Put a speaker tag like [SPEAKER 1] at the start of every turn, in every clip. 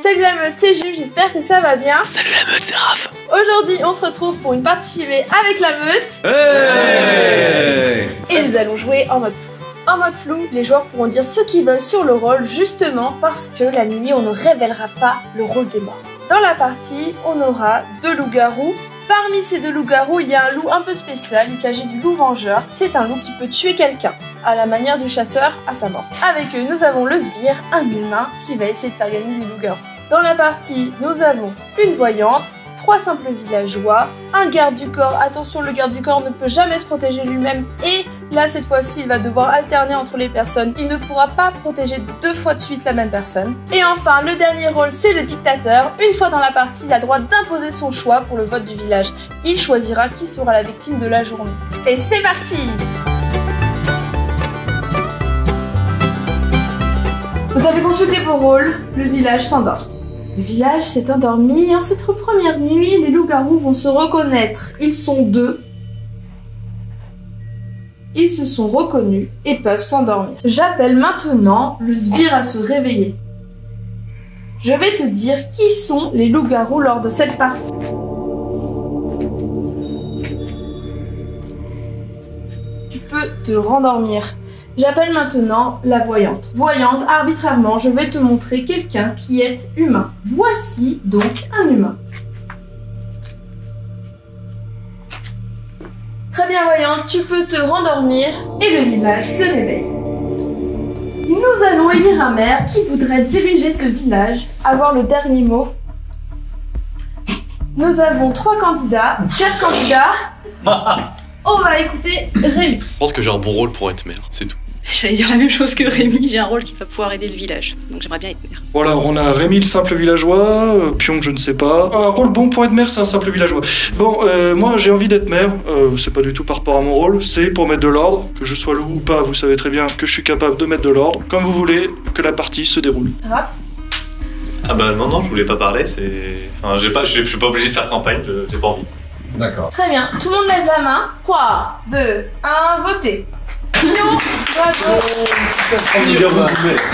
[SPEAKER 1] Salut la meute, c'est Jules, j'espère que ça va bien.
[SPEAKER 2] Salut la meute, c'est Raph.
[SPEAKER 1] Aujourd'hui, on se retrouve pour une partie filmée avec la meute.
[SPEAKER 2] Hey
[SPEAKER 1] Et nous allons jouer en mode flou. En mode flou, les joueurs pourront dire ce qu'ils veulent sur le rôle, justement parce que la nuit, on ne révélera pas le rôle des morts. Dans la partie, on aura 2 loups-garous. Parmi ces 2 loups-garous, il y a un loup un peu spécial, il s'agit du loup vengeur. C'est un loup qui peut tuer quelqu'un, à la manière du chasseur à sa mort. Avec eux, nous avons le sbire, un humain, qui va essayer de faire gagner les loups-garous. Dans la partie, nous avons une voyante, 3 simples villageois, un garde du corps. Attention, le garde du corps ne peut jamais se protéger lui-même. Et là, cette fois-ci, il va devoir alterner entre les personnes. Il ne pourra pas protéger 2 fois de suite la même personne. Et enfin, le dernier rôle, c'est le dictateur. Une fois dans la partie, il a le droit d'imposer son choix pour le vote du village. Il choisira qui sera la victime de la journée. Et c'est parti! Vous avez consulté vos rôles, le village s'endort. Le village s'est endormi et en cette première nuit, les loups-garous vont se reconnaître. Ils sont 2. Ils se sont reconnus et peuvent s'endormir. J'appelle maintenant le sbire à se réveiller. Je vais te dire qui sont les loups-garous lors de cette partie. Tu peux te rendormir. J'appelle maintenant la voyante. Voyante, arbitrairement, je vais te montrer quelqu'un qui est humain. Voici donc un humain. Très bien, voyante, tu peux te rendormir et le village se réveille. Nous allons élire un maire qui voudrait diriger ce village, avoir le dernier mot. Nous avons 3 candidats, 4 candidats. On va écouter Rémi.
[SPEAKER 2] Je pense que j'ai un bon rôle pour être maire, c'est tout.
[SPEAKER 3] J'allais dire la même chose que Rémi, j'ai un rôle qui va pouvoir aider le village, donc j'aimerais bien être maire.
[SPEAKER 4] Voilà, on a Rémi le simple villageois, Pion je ne sais pas. Un rôle bon pour être maire, c'est un simple villageois. Bon, moi j'ai envie d'être maire, c'est pas du tout par rapport à mon rôle, c'est pour mettre de l'ordre, que je sois loup ou pas, vous savez très bien que je suis capable de mettre de l'ordre, comme vous voulez, que la partie se déroule.
[SPEAKER 1] Raph.
[SPEAKER 5] Ah bah non, je voulais pas parler, c'est... Enfin, je suis pas obligé de faire campagne, j'ai pas envie.
[SPEAKER 6] D'accord.
[SPEAKER 1] Très bien, tout le monde lève la main. 3, 2, 1, votez. Pion, bravo.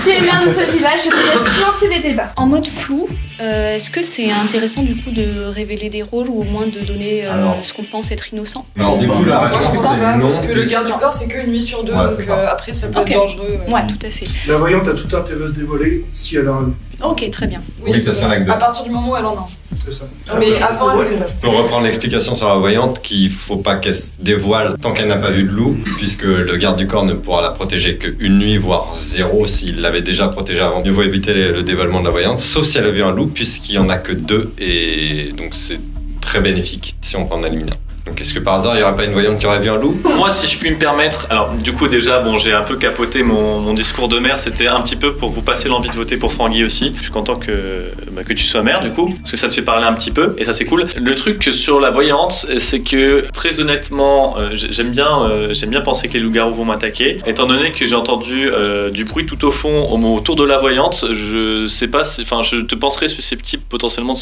[SPEAKER 1] Tu es maire de ce village, je te laisse lancer des débats.
[SPEAKER 3] En mode flou, est-ce que c'est intéressant du coup de révéler des rôles ou au moins de donner ce qu'on pense être innocent?
[SPEAKER 6] Non, du coup, la
[SPEAKER 7] Moi je
[SPEAKER 6] réponse
[SPEAKER 7] pense
[SPEAKER 6] c'est
[SPEAKER 7] pas,
[SPEAKER 6] non.
[SPEAKER 7] parce que le garde du corps c'est qu'une nuit sur 2,
[SPEAKER 6] Ouais,
[SPEAKER 7] donc
[SPEAKER 6] c'est ça.
[SPEAKER 7] après ça peut
[SPEAKER 3] Ok.
[SPEAKER 7] être dangereux.
[SPEAKER 3] Ouais, tout à fait.
[SPEAKER 4] La voyante a tout intérêt à se dévoiler si elle a un loup.
[SPEAKER 3] Ok, très bien.
[SPEAKER 6] Oui, ça se fait avec 2.
[SPEAKER 7] À partir du moment où elle en a un.
[SPEAKER 4] C'est ça.
[SPEAKER 7] Mais avant, elle
[SPEAKER 6] Je peux reprendre l'explication sur la voyante qu'il faut pas qu'elle se dévoile tant qu'elle n'a pas vu de loup, puisque le garde du corps ne pourra la protéger qu'une nuit, voire 0 s'il l'avait déjà protégée avant. Mieux vaut éviter le dévoilement de la voyante, sauf si elle a vu un loup, puisqu'il y en a que 2, et donc c'est très bénéfique si on peut en éliminer. Donc est-ce que par hasard il n'y aurait pas une voyante qui aurait vu un loup?
[SPEAKER 5] Moi, si je puis me permettre, alors du coup déjà, bon, j'ai un peu capoté mon discours de maire, c'était un petit peu pour vous passer l'envie de voter pour Franguy aussi. Je suis content que tu sois maire du coup, parce que ça te fait parler un petit peu, et ça c'est cool. Le truc sur la voyante, c'est que très honnêtement, j'aime bien penser que les loups-garous vont m'attaquer. Étant donné que j'ai entendu du bruit tout au fond autour de la voyante, je sais pas, enfin je te penserais susceptible potentiellement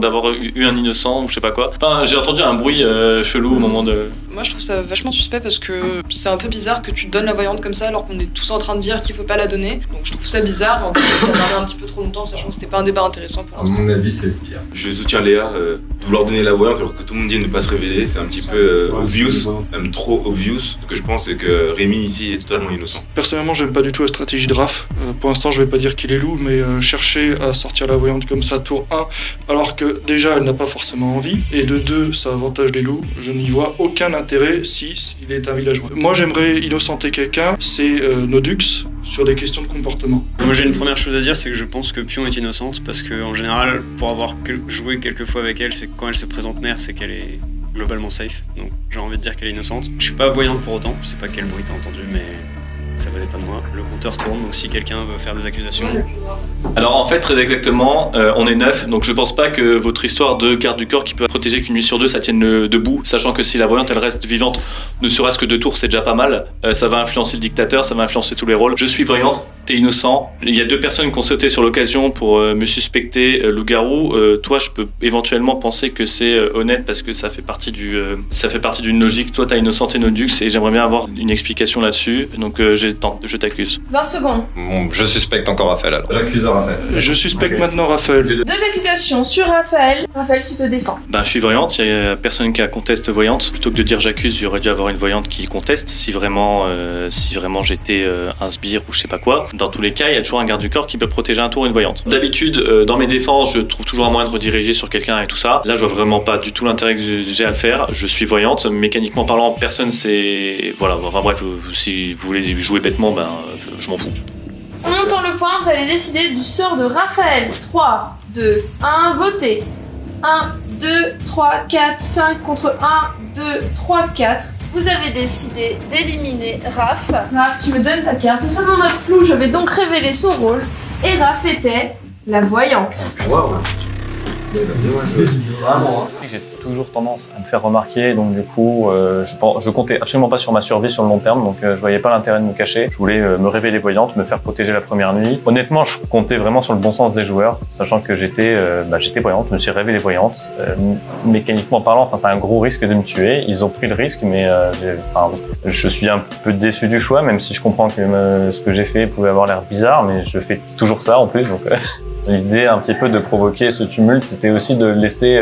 [SPEAKER 5] d'avoir eu un innocent ou je sais pas quoi. Enfin, j'ai entendu un bruit chelou au moment de...
[SPEAKER 7] Moi je trouve ça vachement suspect parce que c'est un peu bizarre que tu donnes la voyante comme ça alors qu'on est tous en train de dire qu'il faut pas la donner. Donc je trouve ça bizarre, en plus on a parlé un petit peu trop longtemps sachant que c'était pas un débat intéressant pour
[SPEAKER 6] À
[SPEAKER 7] l'instant.
[SPEAKER 6] mon avis, c'est le sbire.
[SPEAKER 8] Je soutiens Léa, de vouloir donner la voyante alors que tout le monde dit de ne pas se révéler, c'est un petit peu obvious, même trop obvious. Ce que je pense c'est que Rémi ici est totalement innocent.
[SPEAKER 4] Personnellement, j'aime pas du tout la stratégie de Raph. Pour l'instant, je vais pas dire qu'il est loup, mais chercher à sortir la voyante comme ça, tour 1, alors que déjà, elle n'a pas forcément envie, et de 2, ça avantage les loups, je n'y vois aucun intérêt si il est un villageois. Moi, j'aimerais innocenter quelqu'un, c'est Nodux, sur des questions de comportement.
[SPEAKER 9] Moi j'ai une première chose à dire, c'est que je pense que Pion est innocente, parce qu'en général, pour avoir joué quelques fois avec elle, c'est que quand elle se présente maire, c'est qu'elle est globalement safe, donc j'ai envie de dire qu'elle est innocente. Je suis pas voyante pour autant, je sais pas quel bruit t'as entendu, mais ça venait pas de moi. Le compteur tourne, donc si quelqu'un veut faire des accusations...
[SPEAKER 5] Alors en fait, très exactement, on est 9, donc je pense pas que votre histoire de garde du corps qui peut protéger qu'une nuit sur 2, ça tienne debout, sachant que si la voyante elle reste vivante, ne serait-ce que 2 tours, c'est déjà pas mal. Ça va influencer le dictateur, ça va influencer tous les rôles. Je suis voyante, t'es innocent. Il y a 2 personnes qui ont sauté sur l'occasion pour me suspecter loup-garou. Toi, je peux éventuellement penser que c'est honnête parce que ça fait partie d'une logique. Toi, t'as innocenté Nodux et j'aimerais bien avoir une explication là-dessus. Donc, je t'accuse.
[SPEAKER 1] 20 secondes.
[SPEAKER 6] Bon, je suspecte encore Raphaël alors. J'accuse Raphaël.
[SPEAKER 4] Je suspecte maintenant Raphaël.
[SPEAKER 1] 2 accusations sur Raphaël. Raphaël, tu te défends.
[SPEAKER 5] Je suis voyante, il y a personne qui a conteste voyante. Plutôt que de dire j'accuse, j'aurais dû avoir une voyante qui conteste si vraiment j'étais un sbire ou je sais pas quoi. Dans tous les cas, il y a toujours un garde du corps qui peut protéger un tour une voyante. D'habitude, dans mes défenses, je trouve toujours un moyen de rediriger sur quelqu'un et tout ça. Là, je vois vraiment pas du tout l'intérêt que j'ai à le faire. Je suis voyante, mécaniquement parlant, personne c'est... Voilà, enfin bref, si vous voulez jouer bêtement, je m'en fous.
[SPEAKER 1] En montant le point, vous allez décider du sort de Raphaël. 3, 2, 1, votez. 1, 2, 3, 4, 5 contre 1, 2, 3, 4. Vous avez décidé d'éliminer Raph. Raph, tu me donnes ta carte. Nous sommes en mode flou, je vais donc révéler son rôle. Et Raph était la voyante.
[SPEAKER 10] Waouh. J'ai toujours tendance à me faire remarquer, donc du coup, je comptais absolument pas sur ma survie sur le long terme, donc je voyais pas l'intérêt de me cacher. Je voulais me révéler voyante, me faire protéger la première nuit. Honnêtement, je comptais vraiment sur le bon sens des joueurs, sachant que j'étais voyante, je me suis révélé voyante. Mécaniquement parlant, c'est un gros risque de me tuer. Ils ont pris le risque, mais je suis un peu déçu du choix, même si je comprends que ce que j'ai fait pouvait avoir l'air bizarre, mais je fais toujours ça en plus, donc l'idée un petit peu de provoquer ce tumulte, c'était aussi de laisser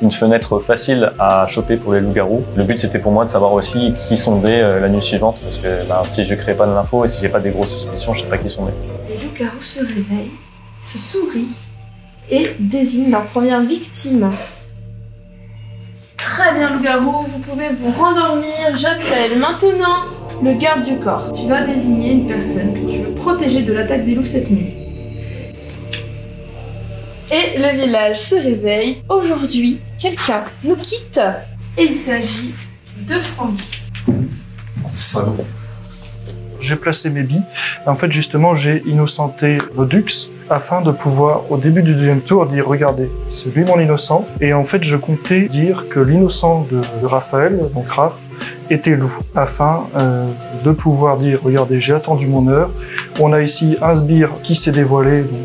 [SPEAKER 10] une fenêtre facile à choper pour les loups-garous. Le but, c'était pour moi de savoir aussi qui sondait la nuit suivante, parce que si je crée pas de l'info et si j'ai pas des grosses suspicions, je sais pas qui sondait.
[SPEAKER 1] Les loups-garous se réveillent, se sourient et désignent leur première victime. Très bien, loup-garou, vous pouvez vous rendormir. J'appelle maintenant le garde du corps. Tu vas désigner une personne que tu veux protéger de l'attaque des loups cette nuit. Et le village se réveille. Aujourd'hui, quelqu'un nous quitte. Et il s'agit de Francky.
[SPEAKER 4] Salaud. J'ai placé mes billes. En fait, justement, j'ai innocenté Nodux afin de pouvoir, au début du deuxième tour, dire « Regardez, c'est lui mon innocent ». Et en fait, je comptais dire que l'innocent de Raphaël, donc Raph, était loup, afin de pouvoir dire « Regardez, j'ai attendu mon heure. On a ici un sbire qui s'est dévoilé, donc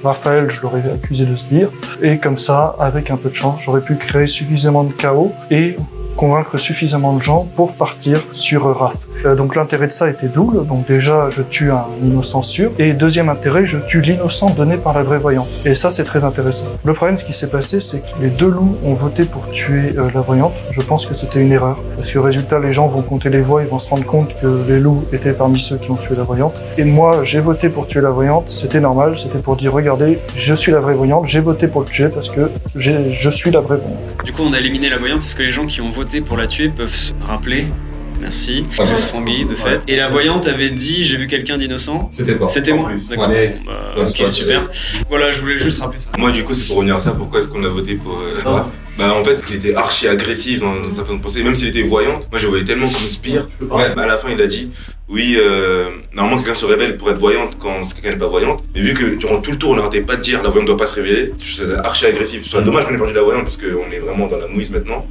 [SPEAKER 4] Raphaël, je l'aurais accusé de sbire, et comme ça, avec un peu de chance, j'aurais pu créer suffisamment de chaos et convaincre suffisamment de gens pour partir sur Raph. Donc l'intérêt de ça était double, donc déjà je tue un innocent sûr, et deuxième intérêt, je tue l'innocent donné par la vraie voyante. Et ça c'est très intéressant. Le problème, ce qui s'est passé, c'est que les 2 loups ont voté pour tuer la voyante. Je pense que c'était une erreur, parce que résultat, les gens vont compter les voix, ils vont se rendre compte que les loups étaient parmi ceux qui ont tué la voyante. Et moi, j'ai voté pour tuer la voyante, c'était normal, c'était pour dire, regardez, je suis la vraie voyante, j'ai voté pour le tuer parce que je suis la vraie voyante.
[SPEAKER 9] Du coup, on a éliminé la voyante, est-ce que les gens qui ont voté pour la tuer peuvent se rappeler? Merci. Plus Francky, de fait. Et la voyante avait dit, j'ai vu quelqu'un d'innocent.
[SPEAKER 6] C'était toi.
[SPEAKER 9] C'était moi. D'accord.
[SPEAKER 6] Ouais.
[SPEAKER 9] Ok, super. Voilà, je voulais juste rappeler ça.
[SPEAKER 8] Moi, du coup, c'est pour revenir à ça. Pourquoi est-ce qu'on a voté pour Raph? En fait, il était archi agressif dans sa façon de penser. Même s'il était voyante, moi, je le voyais tellement comme sbire. À la fin, il a dit, oui, normalement, quelqu'un se révèle pour être voyante quand quelqu'un n'est pas voyante. Mais vu que durant tout le tour, on n'arrêtait pas de dire, la voyante ne doit pas se révéler, je faisais archi agressif. C'est dommage qu'on ait perdu la voyante parce qu'on est vraiment dans la mouise maintenant.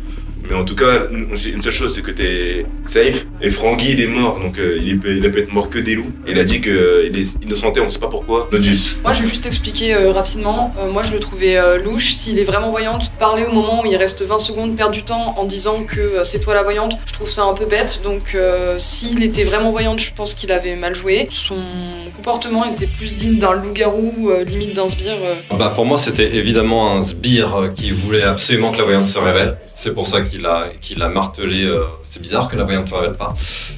[SPEAKER 8] Mais en tout cas, une seule chose, c'est que t'es safe. Et Francky, il est mort, donc il peut être mort que des loups. Et il a dit qu'il est innocenté, on sait pas pourquoi. Nodus.
[SPEAKER 7] Moi, je vais juste expliquer rapidement. Moi, je le trouvais louche. S'il est vraiment voyante, parler au moment où il reste 20 secondes, perdre du temps en disant que c'est toi la voyante, je trouve ça un peu bête. Donc, s'il était vraiment voyante, je pense qu'il avait mal joué. Son comportement était plus digne d'un loup-garou, limite d'un sbire.
[SPEAKER 6] Pour moi, c'était évidemment un sbire qui voulait absolument que la voyante se révèle. C'est pour ça qu'il a martelé. C'est bizarre que la voyante ne se révèle pas.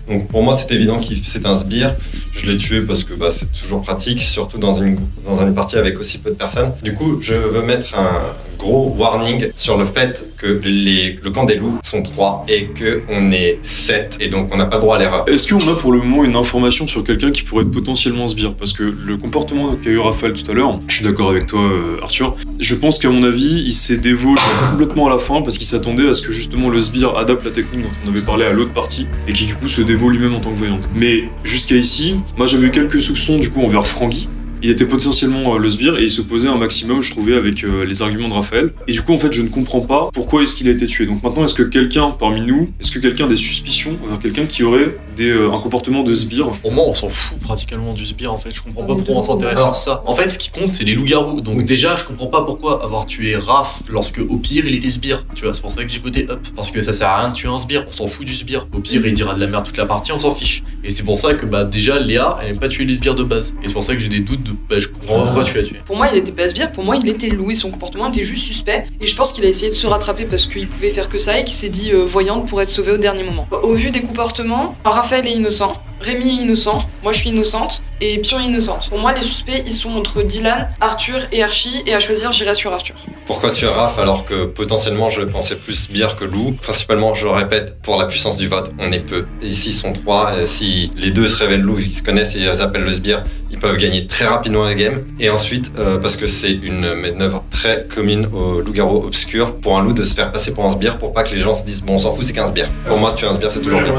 [SPEAKER 6] Donc pour moi, c'est évident que c'est un sbire. Je l'ai tué parce que c'est toujours pratique, surtout dans une partie avec aussi peu de personnes. Du coup, je veux mettre un gros warning sur le fait que le camp des loups sont 3 et qu'on est 7 et donc on n'a pas le droit à l'erreur.
[SPEAKER 11] Est-ce qu'on a pour le moment une information sur quelqu'un qui pourrait être potentiellement sbire? Parce que le comportement qu'a eu Raphaël tout à l'heure, je suis d'accord avec toi Arthur, je pense qu'à mon avis il s'est dévoilé complètement à la fin parce qu'il s'attendait à ce que justement le sbire adapte la technique dont on avait parlé à l'autre partie et qui du coup se dévoile lui-même en tant que voyante. Mais jusqu'à ici, moi j'avais eu quelques soupçons du coup envers Francky. Il était potentiellement le sbire et il s'opposait un maximum, je trouvais, avec les arguments de Raphaël. Et du coup, en fait, je ne comprends pas pourquoi est-ce qu'il a été tué. Donc maintenant, est-ce que quelqu'un parmi nous, est-ce que quelqu'un a des suspicions envers quelqu'un qui aurait un comportement de sbire?
[SPEAKER 2] Pour moi, on s'en fout pratiquement du sbire en fait. Je comprends pas pourquoi on s'intéresse à ça. En fait, ce qui compte, c'est les loups-garous. Donc déjà, je comprends pas pourquoi avoir tué Raph lorsque au pire il était sbire. Tu vois, c'est pour ça que j'ai voté up. Parce que ça sert à rien de tuer un sbire. On s'en fout du sbire. Au pire, il dira de la merde toute la partie, on s'en fiche. Et c'est pour ça que déjà Léa, elle aime pas tuer les sbires de base. Et c'est pour ça que j'ai des doutes de. Je comprends pas pourquoi tu as tué.
[SPEAKER 7] Pour moi, il était pas sbire. Pour moi, il était loup et son comportement était juste suspect. Et je pense qu'il a essayé de se rattraper parce qu'il pouvait faire que ça et qu'il s'est dit voyante pour être sauvé au dernier moment. Au vu des comportements, Raphaël est innocent. Rémi est innocent, moi je suis innocente, et Pion est innocente. Pour moi, les suspects, ils sont entre Dylan, Arthur et Archie, et à choisir, j'irai sur Arthur.
[SPEAKER 6] Pourquoi tuer Raph alors que potentiellement je pensais plus sbire que loup? Principalement, je le répète, pour la puissance du vote, on est peu. Et ici, ils sont 3, si les 2 se révèlent loup, ils se connaissent et ils appellent le sbire, ils peuvent gagner très rapidement la game. Et ensuite, parce que c'est une manœuvre très commune aux loups-garous obscurs, pour un loup de se faire passer pour un sbire pour pas que les gens se disent bon, on s'en fout, c'est qu'un sbire. Pour moi, tuer un sbire, c'est toujours bien.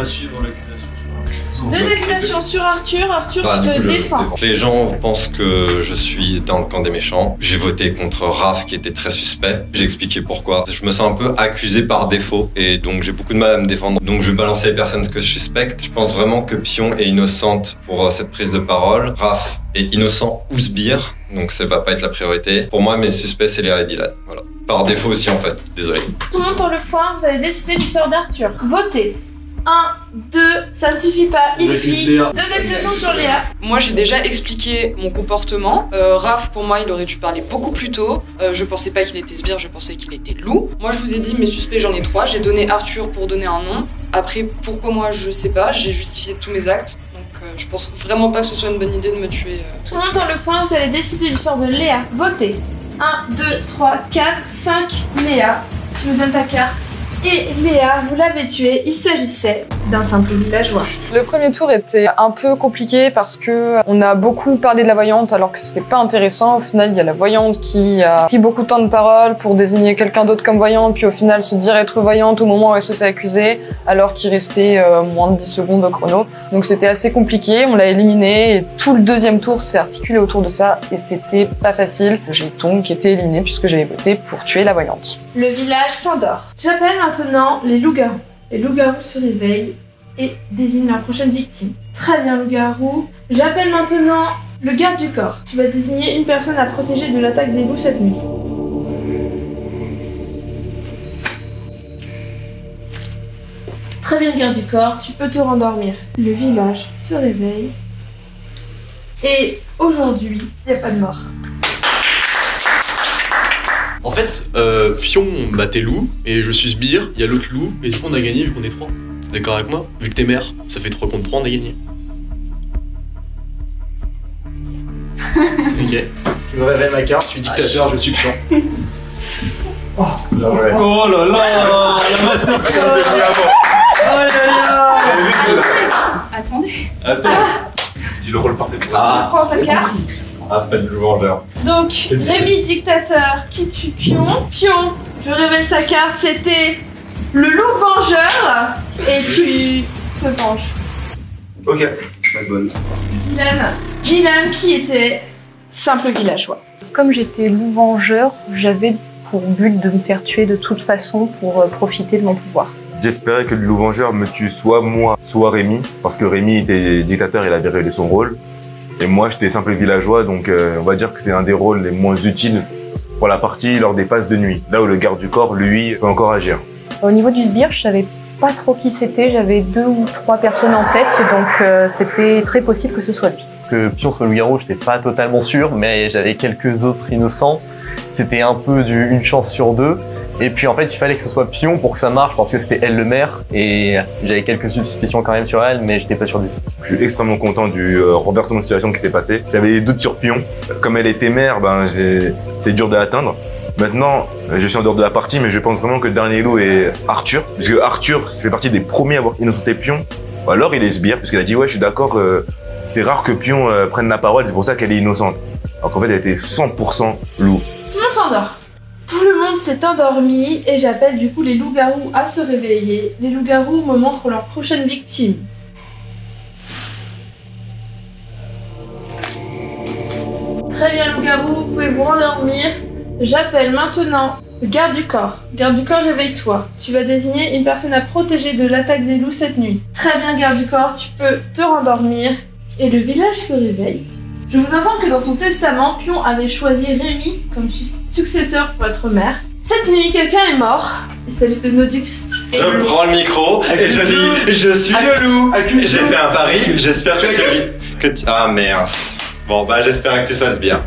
[SPEAKER 1] Deux accusations sur Arthur. Arthur, tu te défends.
[SPEAKER 6] Les gens pensent que je suis dans le camp des méchants. J'ai voté contre Raph qui était très suspect. J'ai expliqué pourquoi. Je me sens un peu accusé par défaut et donc j'ai beaucoup de mal à me défendre. Donc je vais balancer les personnes que je suspecte. Je pense vraiment que Pion est innocente pour cette prise de parole. Raph est innocent ou sbire, donc ça va pas être la priorité. Pour moi, mes suspects, c'est Léa et Dylan. Voilà. Par défaut aussi en fait. Désolé.
[SPEAKER 1] Tout le monde dans le point, vous avez décidé du sort d'Arthur. Votez. 1, 2, ça ne suffit pas, il suffit. 2 accusations sur Léa.
[SPEAKER 7] Moi j'ai déjà expliqué mon comportement. Raph, pour moi, il aurait dû parler beaucoup plus tôt. Je pensais pas qu'il était sbire, je pensais qu'il était loup. Moi je vous ai dit mes suspects, j'en ai 3. J'ai donné Arthur pour donner un nom. Après, pourquoi moi, je sais pas, j'ai justifié tous mes actes. Donc je pense vraiment pas que ce soit une bonne idée de me tuer.
[SPEAKER 1] Tout le monde dans le point, vous allez décider du sort de Léa. Votez. 1, 2, 3, 4, 5, Léa. Tu me donnes ta carte. Et Léa, vous l'avez tué, il s'agissait d'un simple villageois.
[SPEAKER 7] Le premier tour était un peu compliqué parce que on a beaucoup parlé de la voyante alors que c'était pas intéressant. Au final, il y a la voyante qui a pris beaucoup de temps de parole pour désigner quelqu'un d'autre comme voyante, puis au final se dire être voyante au moment où elle se fait accuser, alors qu'il restait moins de 10 secondes au chrono. Donc c'était assez compliqué, on l'a éliminé et tout le deuxième tour s'est articulé autour de ça et c'était pas facile. J'ai Tongue qui était éliminé puisque j'avais voté pour tuer la voyante.
[SPEAKER 1] Le village s'endort. J'appelle maintenant les loups-garous. Les loups-garous se réveillent et désignent leur prochaine victime. Très bien, loup-garou. J'appelle maintenant le garde du corps. Tu vas désigner une personne à protéger de l'attaque des loups cette nuit. Très bien, garde du corps, tu peux te rendormir. Le village se réveille. Et aujourd'hui, il n'y a pas de mort.
[SPEAKER 2] En fait, Pion, t'es loup, et je suis sbire, il y a l'autre loup, et du coup on a gagné vu qu'on est 3. T'es d'accord avec moi? Vu que t'es maire, ça fait 3 contre 3, on a gagné. Ok. Je me révèle ma carte, je suis dictateur, je suis Pion.
[SPEAKER 11] Oh là là, la masterclass. Oh là là.
[SPEAKER 1] Attendez.
[SPEAKER 8] Attends. Dis le rôle parfait.
[SPEAKER 1] Tu prends ta carte.
[SPEAKER 6] Ah, c'est le vengeur.
[SPEAKER 1] Donc, Rémi, dictateur, qui tue Pion. Pion, je révèle sa carte, c'était le loup vengeur. Et tu te venges.
[SPEAKER 8] Ok, pas de bonne.
[SPEAKER 1] Dylan, qui était simple villageois.
[SPEAKER 12] Comme j'étais loup vengeur, j'avais pour but de me faire tuer de toute façon pour profiter de mon pouvoir.
[SPEAKER 13] J'espérais que le loup vengeur me tue soit moi, soit Rémi, parce que Rémi était dictateur, il avait révélé son rôle. Et moi, j'étais simple villageois, donc on va dire que c'est un des rôles les moins utiles pour la partie lors des passes de nuit, là où le garde du corps, lui, peut encore agir.
[SPEAKER 12] Au niveau du sbire, je savais pas trop qui c'était, j'avais 2 ou 3 personnes en tête, donc c'était très possible que ce soit lui.
[SPEAKER 10] Que Pion soit le loup-garou, j'étais pas totalement sûr, mais j'avais quelques autres innocents. C'était un peu une chance sur 2. Et puis en fait, il fallait que ce soit Pion pour que ça marche, parce que c'était elle le maire, et j'avais quelques suspicions quand même sur elle, mais j'étais pas sûr du tout.
[SPEAKER 13] Je suis extrêmement content du renversement de situation qui s'est passé. J'avais des doutes sur Pion. Comme elle était maire, c'était dur de l'atteindre. Maintenant, je suis en dehors de la partie, mais je pense vraiment que le dernier loup est Arthur, puisque Arthur fait partie des premiers à avoir innocenté Pion. Ou alors il est sbire, puisqu'elle a dit ouais, je suis d'accord, c'est rare que Pion prenne la parole, c'est pour ça qu'elle est innocente. Alors qu'en fait, elle était 100% loup.
[SPEAKER 1] Tout le monde s'endort. Tout le monde s'est endormi et j'appelle du coup les loups-garous à se réveiller. Les loups-garous me montrent leur prochaine victime. Très bien, loup-garou, vous pouvez vous endormir. J'appelle maintenant le garde du corps. Garde du corps, réveille-toi. Tu vas désigner une personne à protéger de l'attaque des loups cette nuit. Très bien, garde du corps, tu peux te rendormir. Et le village se réveille. Je vous informe que dans son testament, Pion avait choisi Rémi comme successeur pour être maire. Cette nuit, quelqu'un est mort. Il s'agit de Nodux.
[SPEAKER 6] Je prends le micro et je dis je suis le loup. J'ai fait un pari, j'espère que tu... Ah merde. Bon bah j'espère que tu sois le sbire.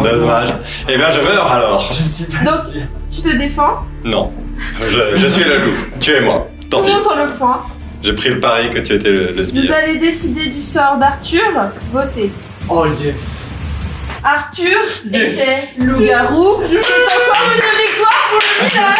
[SPEAKER 6] Dommage. Eh bien je meurs alors.
[SPEAKER 1] Donc, tu te défends?
[SPEAKER 6] Non. Je suis le loup. Tuez-moi. Tant
[SPEAKER 1] Tout
[SPEAKER 6] pis.
[SPEAKER 1] le monde dans le point.
[SPEAKER 6] J'ai pris le pari que tu étais le sbire.
[SPEAKER 1] Vous allez décider du sort d'Arthur. Votez.
[SPEAKER 2] Oh yes.
[SPEAKER 1] Arthur était loup-garou. C'est encore une victoire pour le village.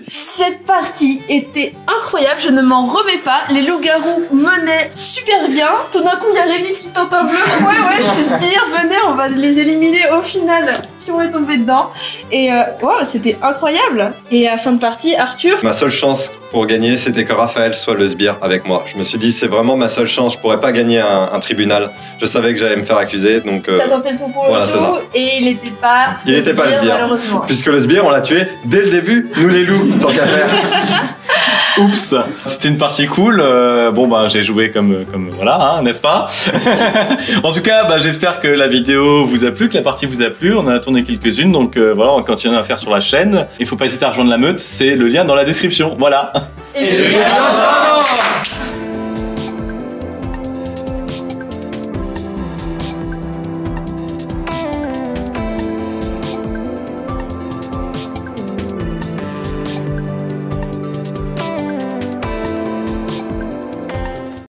[SPEAKER 1] Cette partie était incroyable, je ne m'en remets pas. Les loups-garous menaient super bien. Tout d'un coup, il y a Rémi qui tente un bleu. Ouais, je suis sbire, venez, on va les éliminer au final. Pion est tombé dedans. Et wow, c'était incroyable. Et à fin de partie, Arthur...
[SPEAKER 6] Ma seule chance pour gagner, c'était que Raphaël soit le sbire avec moi. Je me suis dit, c'est vraiment ma seule chance. Je pourrais pas gagner un tribunal. Je savais que j'allais me faire accuser, donc...
[SPEAKER 1] T'as tenté le tour pour
[SPEAKER 6] voilà,
[SPEAKER 1] le tout, et il n'était pas
[SPEAKER 6] le sbire,
[SPEAKER 1] malheureusement.
[SPEAKER 6] Puisque le sbire, on l'a tué dès le début, nous les loups, tant qu'à faire.
[SPEAKER 5] Oups, c'était une partie cool. Bon bah j'ai joué comme voilà, hein, n'est-ce pas? En tout cas, bah, j'espère que la vidéo vous a plu, que la partie vous a plu. On en a tourné quelques-unes, donc voilà, on continue à faire sur la chaîne. Il faut pas hésiter à rejoindre la meute, c'est le lien dans la description. Voilà.
[SPEAKER 1] Et le